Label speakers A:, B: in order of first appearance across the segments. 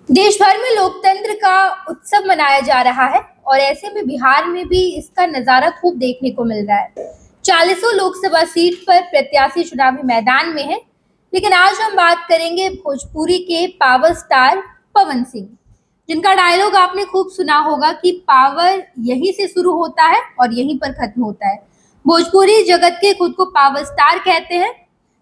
A: देश भर में लोकतंत्र का उत्सव मनाया जा रहा है और ऐसे में बिहार में भी इसका नजारा खूब देखने को मिल रहा है। 40 लोकसभा सीट पर प्रत्याशी चुनावी मैदान में है, लेकिन आज हम बात करेंगे भोजपुरी के पावर स्टार पवन सिंह, जिनका डायलॉग आपने खूब सुना होगा कि पावर यहीं से शुरू होता है और यहीं पर खत्म होता है। भोजपुरी जगत के खुद को पावर स्टार कहते हैं।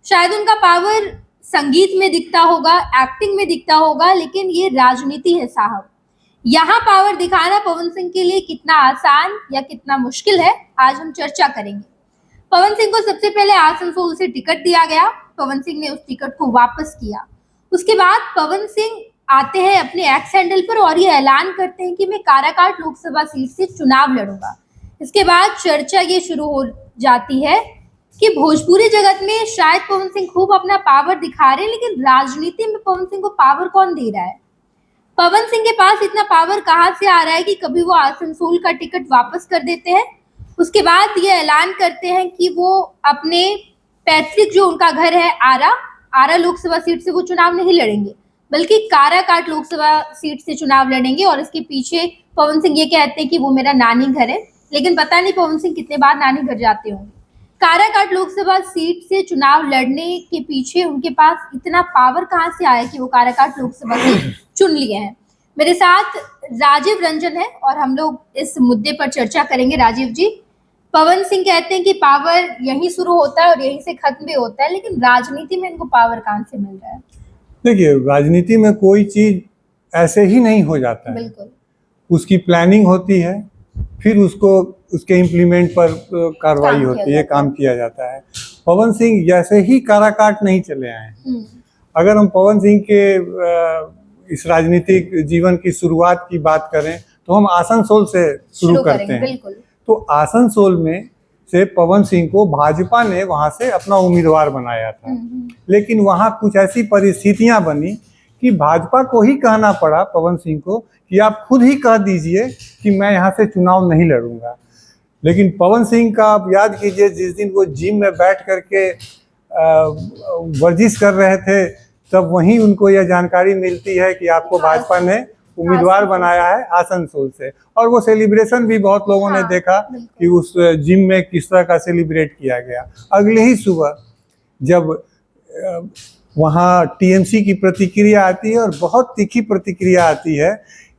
A: शायद उनका पावर संगीत में दिखता होगा, एक्टिंग में दिखता होगा, लेकिन ये राजनीति है साहब। यहाँ पावर दिखाना पवन सिंह के लिए कितना आसान या कितना मुश्किल है, आज हम चर्चा करेंगे। पवन सिंह को सबसे पहले आसनसोल से टिकट दिया गया। पवन सिंह ने उस टिकट को वापस किया। उसके बाद पवन सिंह आते हैं अपने एक्स हैंडल पर और ये ऐलान करते हैं कि मैं काराकाट लोकसभा सीट से चुनाव लड़ूंगा। इसके बाद चर्चा ये शुरू हो जाती है कि भोजपुरी जगत में शायद पवन सिंह खूब अपना पावर दिखा रहे हैं, लेकिन राजनीति में पवन सिंह को पावर कौन दे रहा है? पवन सिंह के पास इतना पावर कहाँ से आ रहा है कि कभी वो आसनसोल का टिकट वापस कर देते हैं, उसके बाद ये ऐलान करते हैं कि वो अपने पैतृक जो उनका घर है आरा लोकसभा सीट से वो चुनाव नहीं लड़ेंगे, बल्कि काराकाट लोकसभा सीट से चुनाव लड़ेंगे। और इसके पीछे पवन सिंह ये कहते हैं कि वो मेरा नानी घर है, लेकिन पता नहीं पवन सिंह कितने बार नानी घर जाते होंगे। काराकाट लोकसभा सीट से चुनाव लड़ने के पीछे उनके पास इतना पावर कहाँ से आया कि वो काराकाट लोकसभा सीट चुन लिए हैं। मेरे साथ राजीव रंजन है और हम लोग इस मुद्दे पर चर्चा करेंगे। राजीव जी, पवन सिंह कहते हैं कि पावर यहीं शुरू होता है और यहीं से खत्म भी होता है, लेकिन राजनीति में इनको पावर कहाँ से मिल रहा है?
B: देखिए, राजनीति में कोई चीज ऐसे ही नहीं हो जाता है।
A: बिल्कुल,
B: उसकी प्लानिंग होती है, फिर उसके इम्प्लीमेंट पर कार्रवाई होती है, काम किया जाता है। पवन सिंह जैसे ही काराकाट नहीं चले आए हैं। अगर हम पवन सिंह के इस राजनीतिक जीवन की शुरुआत की बात करें तो हम आसनसोल से शुरू करते हैं।
A: बिल्कुल।
B: तो आसनसोल में से पवन सिंह को भाजपा ने वहां से अपना उम्मीदवार बनाया था, लेकिन वहां कुछ ऐसी परिस्थितियां बनी कि भाजपा को ही कहना पड़ा पवन सिंह को कि आप खुद ही कह दीजिए कि मैं यहाँ से चुनाव नहीं लड़ूंगा। लेकिन पवन सिंह का आप याद कीजिए, जिस दिन वो जिम में बैठ करके वर्जिश कर रहे थे, तब वहीं उनको यह जानकारी मिलती है कि आपको भाजपा ने उम्मीदवार बनाया है आसनसोल से। और वो सेलिब्रेशन भी बहुत लोगों ने देखा कि उस जिम में किस तरह का सेलिब्रेट किया गया। अगले ही सुबह जब वहाँ टीएमसी की प्रतिक्रिया आती है और बहुत तीखी प्रतिक्रिया आती है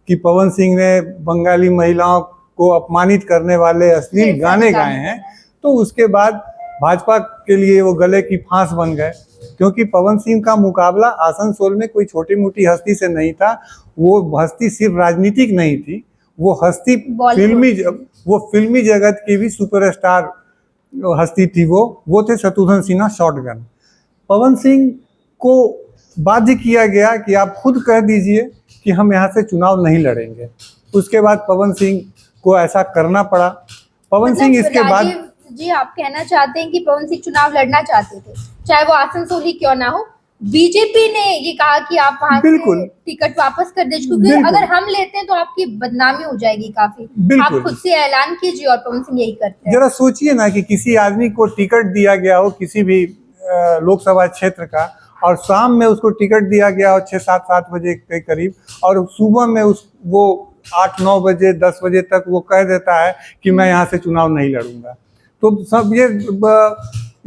B: कि पवन सिंह ने बंगाली महिलाओं को अपमानित करने वाले अश्लील गाने गाए हैं, तो उसके बाद भाजपा के लिए वो गले की फांस बन गए। क्योंकि पवन सिंह का मुकाबला आसनसोल में कोई छोटी मोटी हस्ती से नहीं था। वो हस्ती सिर्फ राजनीतिक नहीं थी, वो हस्ती फिल्मी जगत की भी सुपरस्टार हस्ती थी। वो थे शत्रुघ्न सिन्हा शॉटगन। पवन सिंह को बाध्य किया गया कि आप खुद कह दीजिए कि हम यहाँ से चुनाव नहीं लड़ेंगे। उसके बाद पवन सिंह को ऐसा करना पड़ा। पवन सिंह इसके बाद
A: जी, आप कहना चाहते हैं कि पवन सिंह चुनाव लड़ना चाहते थे, चाहे वो आसनसोल ही क्यों ना हो। बीजेपी ने ये कहा कि आप वहां से टिकट वापस कर दीजिए, क्योंकि अगर हम लेते हैं तो आपकी बदनामी हो जाएगी काफी। आप खुद से ऐलान कीजिए, और पवन सिंह यही करते हैं।
B: जरा सोचिए ना कि किसी आदमी को टिकट दिया गया हो किसी भी लोकसभा क्षेत्र का, और शाम में उसको टिकट दिया गया हो 6-7 बजे के करीब, और सुबह में वो 8-9 बजे 10 बजे तक वो कह देता है कि मैं यहाँ से चुनाव नहीं लड़ूंगा। तो सब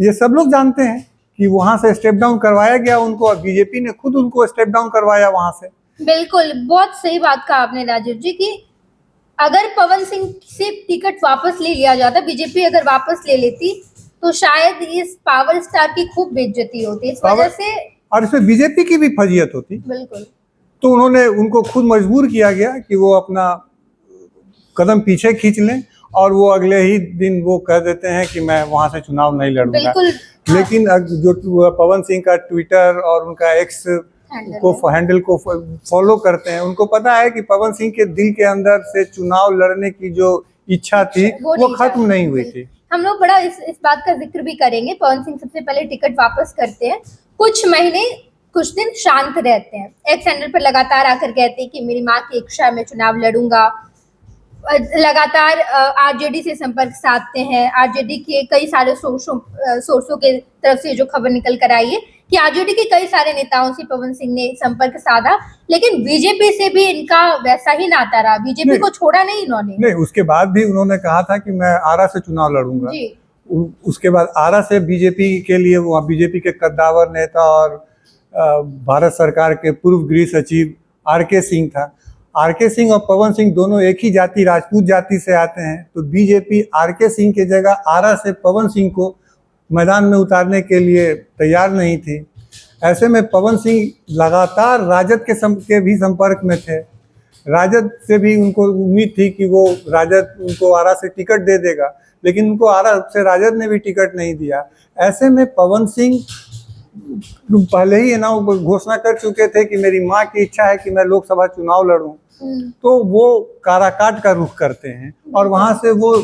B: ये सब लोग जानते हैं कि वहां से स्टेप डाउन करवाया गया उनको, और बीजेपी ने खुद उनको स्टेप डाउन करवाया वहां से।
A: बिल्कुल, बहुत सही बात कहा आपने राजीव जी कि अगर पवन सिंह से टिकट वापस ले लिया जाता, बीजेपी अगर वापस ले लेती, तो शायद इस पावर स्टार की खूब बेइज्जती होती। इस वजह से,
B: और इसमें बीजेपी की भी फजीयत होती।
A: बिल्कुल।
B: तो उनको खुद मजबूर किया गया कि वो अपना कदम पीछे खींच लें, और वो अगले ही दिन वो कह देते हैं कि मैं वहां से चुनाव नहीं लड़ूंगा। लेकिन जो पवन सिंह का ट्विटर और उनका एक्स हैंडल को फॉलो करते हैं, उनको पता है कि पवन सिंह के दिल के अंदर से चुनाव लड़ने की जो इच्छा थी वो खत्म नहीं हुई थी।
A: हम लोग बड़ा इस बात का जिक्र भी करेंगे। पवन सिंह सबसे पहले टिकट वापस करते हैं, कुछ दिन शांत रहते हैं, एक्स हैंडल पर लगातार आकर कहते हैं कि मेरी माँ की इच्छा में चुनाव लड़ूंगा। लगातार आरजेडी से संपर्क साधते हैं। आरजेडी के कई सारे सोर्सों के तरफ से जो खबर निकल कर आई है कि आरजेडी के कई सारे नेताओं से पवन सिंह ने संपर्क साधा, लेकिन बीजेपी से भी इनका वैसा ही नाता रहा, बीजेपी
B: नहीं।
A: को छोड़ा नहीं इन्होंने।
B: नहीं, उसके बाद भी उन्होंने कहा था कि मैं आरा से चुनाव लड़ूंगा।
A: जी।
B: उसके बाद आरा से बीजेपी के लिए वो बीजेपी के कद्दावर नेता और भारत सरकार के पूर्व गृह सचिव आर.के. सिंह था। आर.के. सिंह और पवन सिंह दोनों एक ही जाति, राजपूत जाति से आते हैं, तो बीजेपी आर.के. सिंह की जगह आरा से पवन सिंह को मैदान में उतारने के लिए तैयार नहीं थी। ऐसे में पवन सिंह लगातार राजद के भी संपर्क में थे। राजद से भी उनको उम्मीद थी कि वो राजद उनको आरा से टिकट दे देगा, लेकिन उनको आरा से राजद ने भी टिकट नहीं दिया। ऐसे में पवन सिंह पहले ही ना घोषणा कर चुके थे कि मेरी माँ की इच्छा है कि मैं लोकसभा चुनाव लड़ूं, तो वो काराकाट का रुख करते हैं और वहां से वो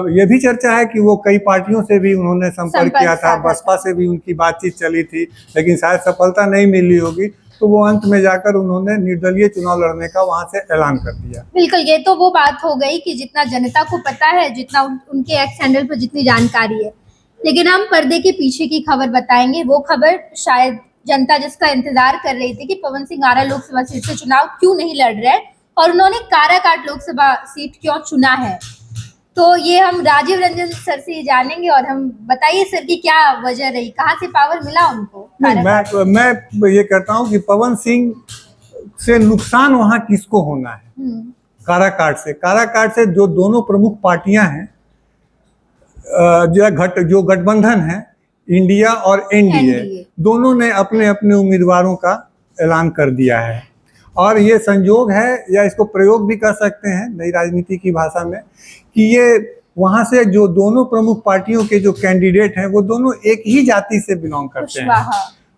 B: ये भी चर्चा है कि वो कई पार्टियों से भी उन्होंने संपर्क किया था, बसपा से भी उनकी बातचीत चली थी, लेकिन शायद सफलता नहीं मिली होगी, तो वो अंत में जाकर उन्होंने निर्दलीय चुनाव लड़ने का वहां से ऐलान कर दिया।
A: बिल्कुल, ये तो वो बात हो गई कि जितना जनता को पता है, जितना उनके एक्स हैंडल पर जितनी जानकारी है। लेकिन हम पर्दे के पीछे की खबर बताएंगे, वो खबर शायद जनता जिसका इंतजार कर रही थी कि पवन सिंह आरा लोकसभा सीट से चुनाव क्यों नहीं लड़ रहे और उन्होंने काराकाट लोकसभा सीट क्यों चुना है। तो ये हम राजीव रंजन सर से जानेंगे और हम बताइए सर की क्या वजह रही, कहाँ से पावर मिला उनको।
B: मैं ये कहता हूँ कि पवन सिंह से नुकसान वहाँ किसको होना है, काराकाट से जो दोनों प्रमुख पार्टियां हैं, जो गठबंधन है, इंडिया और एनडीए, दोनों ने अपने अपने उम्मीदवारों का ऐलान कर दिया है। और ये संयोग है, या इसको प्रयोग भी कर सकते हैं नई राजनीति की भाषा में, कि ये वहां से जो दोनों प्रमुख पार्टियों के जो कैंडिडेट हैं वो दोनों एक ही जाति से बिलोंग करते हैं,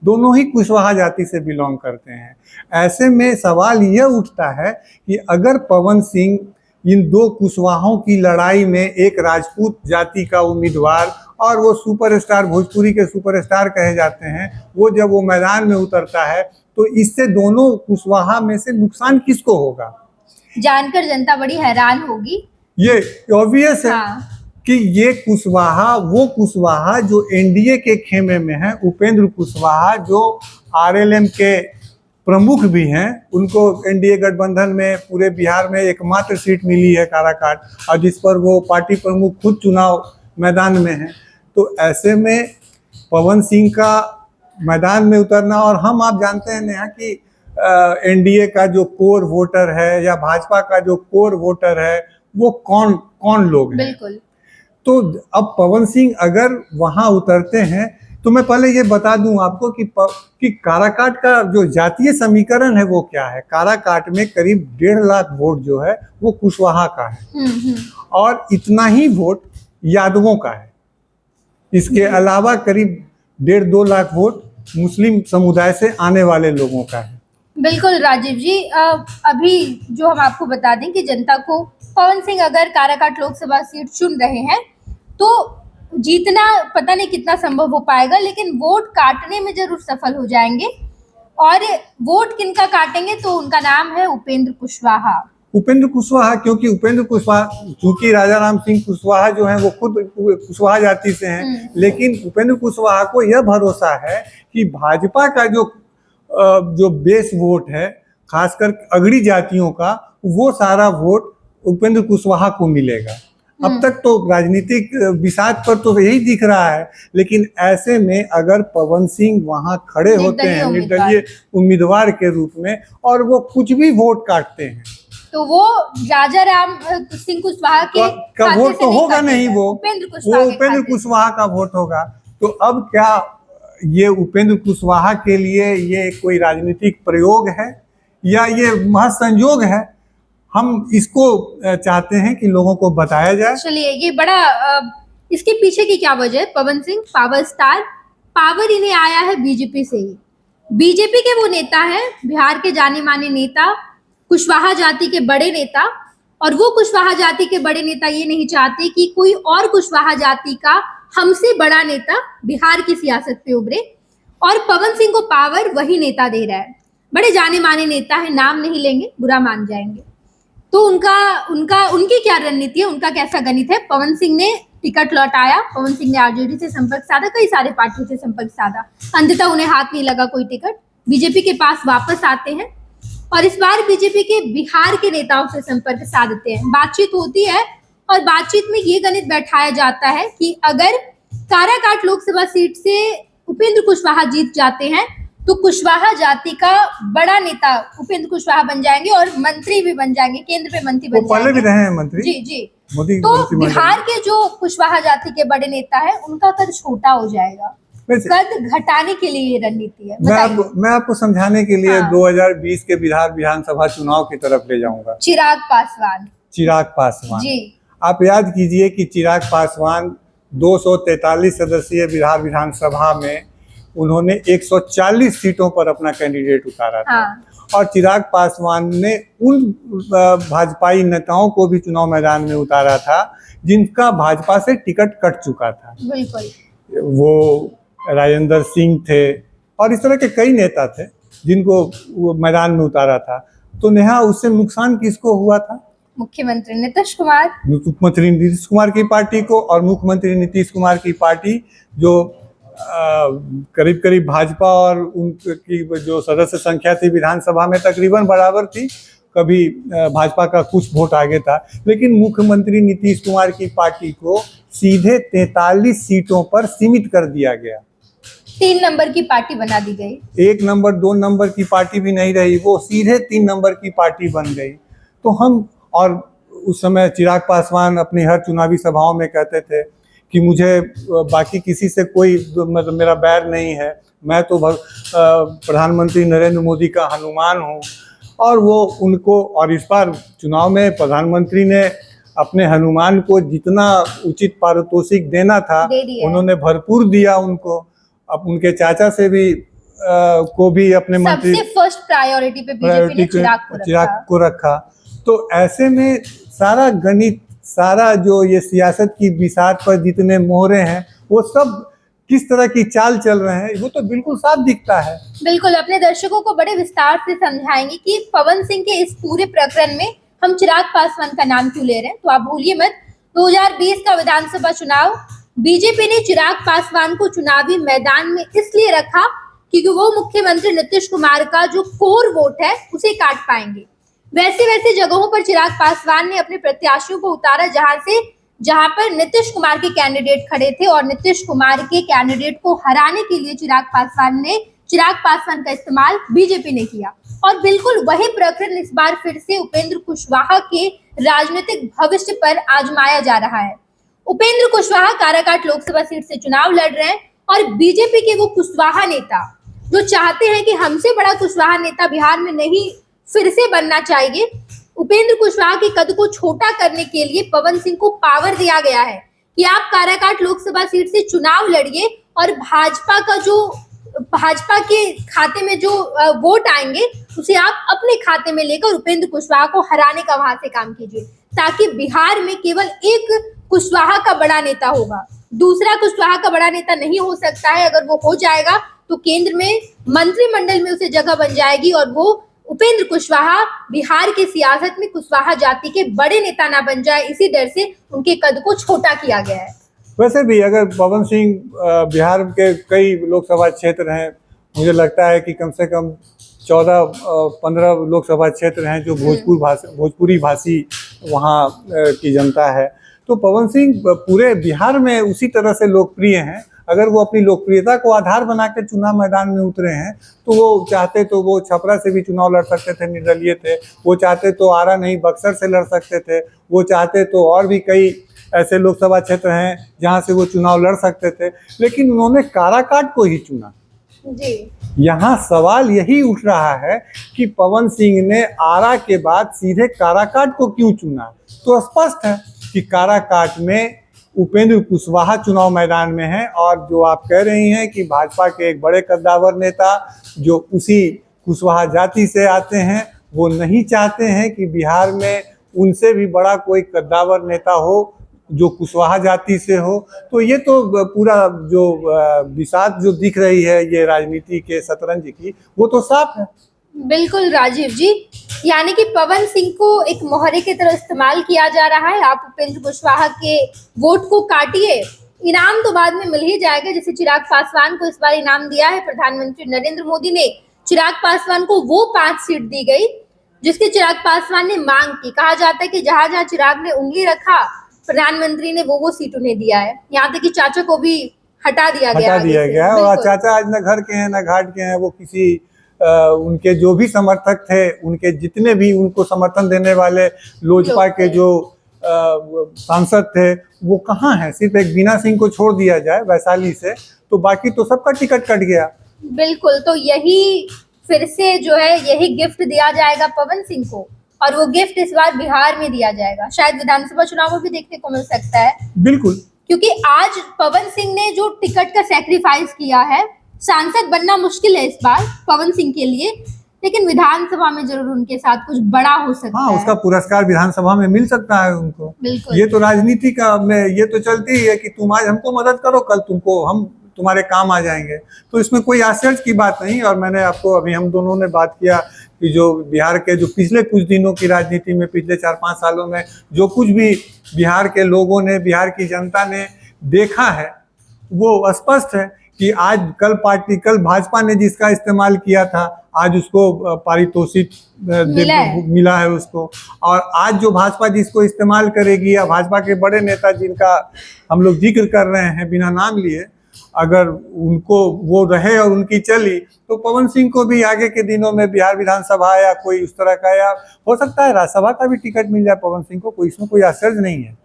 B: दोनों ही कुशवाहा जाति से बिलोंग करते हैं। ऐसे में सवाल यह उठता है कि अगर पवन सिंह इन दो कुशवाहों की लड़ाई में एक राजपूत जाति का उम्मीदवार और वो सुपरस्टार, भोजपुरी के सुपरस्टार कहे जाते हैं, वो जब वो मैदान में उतरता है तो इससे दोनों कुशवाहा में से नुकसान किसको होगा,
A: जानकर जनता बड़ी हैरान होगी।
B: ये ऑब्वियस है कि ये कुशवाहा, वो कुशवाहा जो एनडीए के खेमे में है, उपेंद्र कुशवाहा जो आरएलएम के प्रमुख भी हैं, उनको एनडीए गठबंधन में पूरे बिहार में एकमात्र सीट मिली है काराकाट, और जिस पर वो पार्टी प्रमुख खुद चुनाव मैदान में हैं। तो ऐसे में पवन सिंह का मैदान में उतरना, और आप जानते हैं नेहा कि एनडीए का जो कोर वोटर है या भाजपा का जो कोर वोटर है वो कौन लोग हैं।
A: बिल्कुल।
B: तो अब पवन सिंह अगर वहां उतरते हैं, तो मैं पहले ये बता दूं आपको कि काराकाट का जो जातीय समीकरण है वो क्या है। काराकाट में करीब 1.5 लाख वोट जो है वो कुशवाहा का है और इतना ही वोट यादवों का है। इसके अलावा करीब 1.5-2 लाख वोट मुस्लिम समुदाय से आने वाले लोगों का है।
A: बिल्कुल राजीव जी, अभी जो हम आपको बता दें कि जनता को पवन सिंह अगर काराकाट लोकसभा सीट चुन रहे हैं तो जीतना पता नहीं कितना संभव हो पाएगा, लेकिन वोट काटने में जरूर सफल हो जाएंगे। और वोट किनका काटेंगे तो उनका नाम है उपेंद्र कुशवाहा।
B: उपेंद्र कुशवाहा, क्योंकि उपेंद्र कुशवाहा, चूंकि राजा राम सिंह कुशवाहा जो हैं वो खुद कुशवाहा जाति से हैं, लेकिन उपेंद्र कुशवाहा को यह भरोसा है कि भाजपा का जो बेस वोट है, खासकर अगड़ी जातियों का, वो सारा वोट उपेंद्र कुशवाहा को मिलेगा। अब तक तो राजनीतिक बिसात पर तो यही दिख रहा है, लेकिन ऐसे में अगर पवन सिंह वहां खड़े होते हैं निर्दलीय उम्मीदवार के रूप में और वो कुछ भी वोट काटते हैं
A: तो वो राजा राम सिंह कुशवाहा
B: का वोट तो होगा नहीं, वो उपेंद्र कुशवाहा का वोट होगा। तो अब क्या ये उपेंद्र कुशवाहा के लिए ये कोई राजनीतिक प्रयोग है या ये महज संयोग है? हम इसको चाहते हैं कि लोगों को बताया जाए।
A: चलिए, ये बड़ा इसके पीछे की क्या वजह है? Pawan Singh power star, power इन्हें आया है बीजेपी से ही। बीजेपी के वो नेता हैं, बिहार के जाने माने नेता, कुशवाहा जाति के बड़े नेता, और वो कुशवाहा जाति के बड़े नेता ये नहीं चाहते कि कोई और कुशवाहा जाति का हमसे बड़ा नेता बिहार की सियासत पे उभरे, और पवन सिंह को पावर वही नेता दे रहा है। बड़े जाने माने नेता है, नाम नहीं लेंगे, बुरा मान जाएंगे। तो उनकी क्या रणनीति है, उनका कैसा गणित है? पवन सिंह ने टिकट लौटाया। पवन सिंह ने आरजेडी से संपर्क साधा, कई सारे पार्टियों से संपर्क साधा, अंततः उन्हें हाथ नहीं लगा कोई टिकट। बीजेपी के पास वापस आते हैं और इस बार बीजेपी के बिहार के नेताओं से संपर्क साधते हैं। बातचीत होती है और बातचीत में ये गणित बैठाया जाता है कि अगर काराकाट लोकसभा सीट से उपेंद्र कुशवाहा जीत जाते हैं तो कुशवाहा जाति का बड़ा नेता उपेंद्र कुशवाहा बन जाएंगे और मंत्री भी बन जाएंगे, केंद्र में मंत्री
B: वो
A: बन
B: पहले भी
A: जाएंगे।
B: रहे हैं मंत्री।
A: जी जी।
B: मोदी
A: तो
B: मंत्रिमंडल
A: बिहार
B: में।
A: के जो कुशवाहा जाति के बड़े नेता है उनका कद छोटा हो जाएगा।
B: वैसे
A: कद घटाने के लिए ये रणनीति है।
B: मैं आपको समझाने के लिए
A: हाँ।
B: 2020 के बिहार विधानसभा चुनाव की तरफ ले जाऊंगा।
A: चिराग पासवान।
B: चिराग पासवान
A: जी।
B: आप याद कीजिए कि चिराग पासवान 243 सदस्यीय बिहार विधानसभा में उन्होंने 140 सीटों पर अपना कैंडिडेट उतारा था।
A: हाँ।
B: और चिराग पासवान ने उन भाजपाई नेताओं को भी चुनाव मैदान में उतारा था जिनका भाजपा से टिकट कट चुका था।
A: बिल्कुल।
B: वो राजेंद्र सिंह थे और इस तरह के कई नेता थे जिनको वो मैदान में उतारा था। तो नेहा उससे नुकसान किसको हुआ था?
A: मुख्यमंत्री नीतीश कुमार।
B: मुख्यमंत्री नीतीश कुमार की पार्टी को, और मुख्यमंत्री नीतीश कुमार की पार्टी जो करीब करीब भाजपा और उनकी जो सदस्य संख्या थी विधानसभा में तकरीबन बराबर थी, कभी भाजपा का कुछ वोट आगे था, लेकिन मुख्यमंत्री नीतीश कुमार की पार्टी को सीधे 43 सीटों पर सीमित कर दिया गया।
A: 3 नंबर की पार्टी बना दी गई।
B: 1 नंबर 2 नंबर की पार्टी भी नहीं रही, वो सीधे 3 नंबर की पार्टी बन गई। तो हम, और उस समय चिराग पासवान अपनी हर चुनावी सभाओं में कहते थे कि मुझे बाकी किसी से कोई मतलब मेरा बैर नहीं है, मैं तो प्रधानमंत्री नरेंद्र मोदी का हनुमान हूँ। और वो उनको, और इस बार चुनाव में प्रधानमंत्री ने अपने हनुमान को जितना उचित पारितोषिक देना था उन्होंने भरपूर दिया उनको। अब उनके चाचा से भी को भी अपने मंत्री
A: सबसे फर्स्ट प्रायोरिटी पे बीजेपी ने चिराग
B: को रखा। तो ऐसे में सारा गणित, सारा जो ये सियासत की बिसात पर जितने मोहरे हैं वो सब किस तरह की चाल चल रहे हैं वो तो बिल्कुल साफ दिखता है।
A: बिल्कुल। अपने दर्शकों को बड़े विस्तार से समझाएंगे कि पवन सिंह के इस पूरे प्रकरण में हम चिराग पासवान का नाम क्यों ले रहे हैं। तो आप भूलिए मत, 2020 का विधानसभा चुनाव बीजेपी ने चिराग पासवान को चुनावी मैदान में इसलिए रखा क्योंकि वो मुख्यमंत्री नीतीश कुमार का जो कोर वोट है उसे काट पाएंगे। वैसे वैसे जगहों पर चिराग पासवान ने अपने प्रत्याशियों को उतारा जहां पर नीतीश कुमार के कैंडिडेट खड़े थे, और नीतीश कुमार के कैंडिडेट को हराने के लिए चिराग पासवान का इस्तेमाल बीजेपी ने किया। और बिल्कुल वही प्रकरण इस बार फिर से उपेंद्र कुशवाहा के राजनीतिक भविष्य पर आजमाया जा रहा है। उपेंद्र कुशवाहा काराकाट लोकसभा सीट से चुनाव लड़ रहे हैं और बीजेपी के वो कुशवाहा नेता जो चाहते हैं कि हमसे बड़ा कुशवाहा नेता बिहार में नहीं फिर से बनना चाहिए। उपेंद्र कुशवाहा के कद को छोटा करने के लिए पवन सिंह को पावर दिया गया है कि आप काराकाट लोकसभा सीट से चुनाव लड़िए और भाजपा के खाते में जो वोट आएंगे उसे आप अपने खाते में लेकर उपेंद्र कुशवाहा को हराने का वहां से काम कीजिए, ताकि बिहार में केवल एक कुशवाहा का बड़ा नेता होगा, दूसरा कुशवाहा का बड़ा नेता नहीं हो सकता है। अगर वो हो जाएगा तो केंद्र में मंत्रिमंडल में उसे जगह बन जाएगी और वो उपेंद्र कुशवाहा बिहार की सियासत में कुशवाहा जाति के बड़े नेता ना बन जाए, इसी डर से उनके कद को छोटा किया गया है।
B: वैसे भी अगर पवन सिंह, बिहार के कई लोकसभा क्षेत्र हैं, मुझे लगता है कि कम से कम 14-15 लोकसभा क्षेत्र हैं जो भोजपुरी भाषी वहाँ की जनता है। तो पवन सिंह पूरे बिहार में उसी तरह से लोकप्रिय हैं। अगर वो अपनी लोकप्रियता को आधार बनाकर चुनाव मैदान में उतरे हैं तो वो चाहते तो वो छपरा से भी चुनाव लड़ सकते थे, निर्दलीय थे। वो चाहते तो आरा नहीं बक्सर से लड़ सकते थे। वो चाहते तो और भी कई ऐसे लोकसभा क्षेत्र हैं जहां से वो चुनाव लड़ सकते थे, लेकिन उन्होंने काराकाट को ही चुना।
A: जी।
B: यहाँ सवाल यही उठ रहा है कि पवन सिंह ने आरा के बाद सीधे काराकाट को क्यों चुना। तो स्पष्ट है कि काराकाट में उपेंद्र कुशवाहा चुनाव मैदान में हैं, और जो आप कह रही हैं कि भाजपा के एक बड़े कद्दावर नेता जो उसी कुशवाहा जाति से आते हैं, वो नहीं चाहते हैं कि बिहार में उनसे भी बड़ा कोई कद्दावर नेता हो जो कुशवाहा जाति से हो। तो ये तो पूरा जो बिसात जो दिख रही है ये राजनीति के शतरंज की, वो तो साफ है।
A: बिल्कुल राजीव जी, यानी कि पवन सिंह को एक मोहरे की तरह इस्तेमाल किया जा रहा है। आप उपेंद्र कुशवाहा के वोट को काटिए, इनाम तो बाद में मिल ही जाएगा। जैसे चिराग पासवान को इस बार इनाम दिया है प्रधानमंत्री नरेंद्र मोदी ने, चिराग पासवान को वो 5 सीट दी गई जिसकी चिराग पासवान ने मांग की। कहा जाता है कि जहां जहां चिराग ने उंगली रखा, प्रधानमंत्री ने वो सीटों ने दिया है। यहाँ तक कि चाचा को भी हटा दिया गया
B: हटा दिया गया है। और चाचा आज न घर के हैं न घाट के हैं, वो किसी उनके जो भी समर्थक थे, उनके जितने भी उनको समर्थन देने वाले लोजपा के जो सांसद थे, वो कहाँ हैं। सिर्फ एक बीना सिंह को छोड़ दिया जाए वैशाली से, तो बाकी तो सबका टिकट कट गया।
A: बिल्कुल, तो यही फिर से जो है यही गिफ्ट दिया जाएगा पवन सिंह को, और वो गिफ्ट इस बार बिहार में दिया जाएगा। शायद विधानसभा चुनाव में भी देखने को मिल सकता है।
B: बिल्कुल,
A: क्योंकि आज पवन सिंह ने जो टिकट का सैक्रिफाइस किया है, सांसद बनना मुश्किल है इस बार पवन सिंह के लिए, लेकिन विधानसभा में जरूर उनके साथ कुछ बड़ा हो सकता
B: हाँ,
A: है।
B: उसका पुरस्कार विधानसभा में मिल सकता है उनको।
A: बिल्कुल,
B: ये तो राजनीति का में ये तो चलती ही है कि तुम आज हमको मदद करो, कल तुमको हम तुम्हारे काम आ जाएंगे। तो इसमें कोई आश्चर्य की बात नहीं। और मैंने आपको अभी हम दोनों ने बात किया कि जो बिहार के जो पिछले कुछ दिनों की राजनीति में, पिछले 4-5 सालों में जो कुछ भी बिहार के लोगों ने, बिहार की जनता ने देखा है, वो स्पष्ट है कि आज कल भाजपा ने जिसका इस्तेमाल किया था, आज उसको पारितोषिक मिला है उसको। और आज जो भाजपा जिसको इस्तेमाल करेगी, या भाजपा के बड़े नेता जिनका हम लोग जिक्र कर रहे हैं बिना नाम लिए, अगर उनको वो रहे और उनकी चली, तो पवन सिंह को भी आगे के दिनों में बिहार विधानसभा या कोई उस तरह का, या हो सकता है राज्यसभा का भी टिकट मिल जाए पवन सिंह को। कोई इसमें कोई आश्चर्य नहीं है।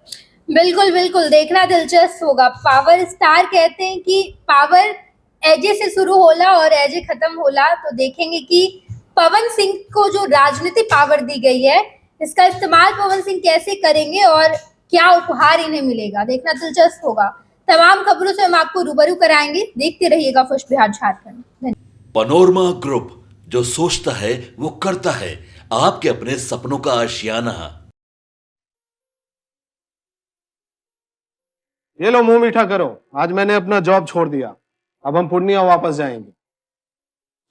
A: बिल्कुल बिल्कुल, देखना दिलचस्प होगा। पावर स्टार कहते हैं कि पावर एजे से शुरू होला और एजे खत्म होला, तो देखेंगे कि पवन सिंह को जो राजनीतिक पावर दी गई है, इसका इस्तेमाल पवन सिंह कैसे करेंगे और क्या उपहार इन्हें मिलेगा, देखना दिलचस्प होगा। तमाम खबरों से हम आपको रूबरू कराएंगे। देखते रहिएगा खुश बिहार झारखंड।
C: पनोरमा ग्रुप, जो सोचता है वो करता है। आपके अपने सपनों का आशियाना।
D: ये लो, मुंह मीठा करो। आज मैंने अपना जॉब छोड़ दिया, अब हम पूर्णिया वापस जाएंगे।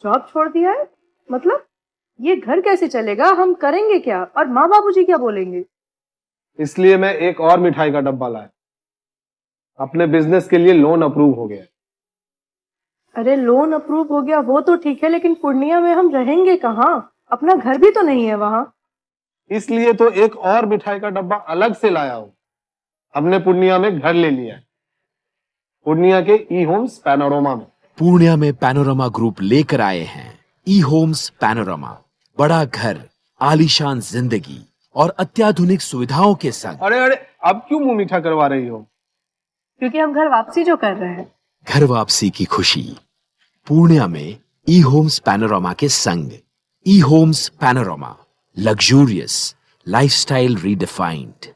E: जॉब छोड़ दिया है? मतलब ये घर कैसे चलेगा? हम करेंगे क्या? और माँ बाबूजी क्या बोलेंगे?
D: इसलिए मैं एक और मिठाई का डब्बा लाया। अपने बिजनेस के लिए लोन अप्रूव हो गया।
E: अरे लोन अप्रूव हो गया वो तो ठीक है, लेकिन पूर्णिया में हम रहेंगे कहाँ? अपना घर भी तो नहीं है वहां।
D: इसलिए तो एक और मिठाई का डब्बा अलग से लाया हूं। हमने पूर्णिया में घर ले लिया है, पूर्णिया के ई होम्स पैनोरमा में।
F: पूर्णिया में पैनोरमा ग्रुप लेकर आए हैं ई होम्स पैनोरमा। बड़ा घर, आलीशान जिंदगी और अत्याधुनिक सुविधाओं के संग।
D: अरे अब क्यों मुंह मीठा करवा रही हो?
E: क्योंकि हम घर वापसी जो कर रहे हैं।
F: घर वापसी की खुशी पूर्णिया में ई होम्स पैनोरमा के संग। E homes panorama, luxurious lifestyle redefined.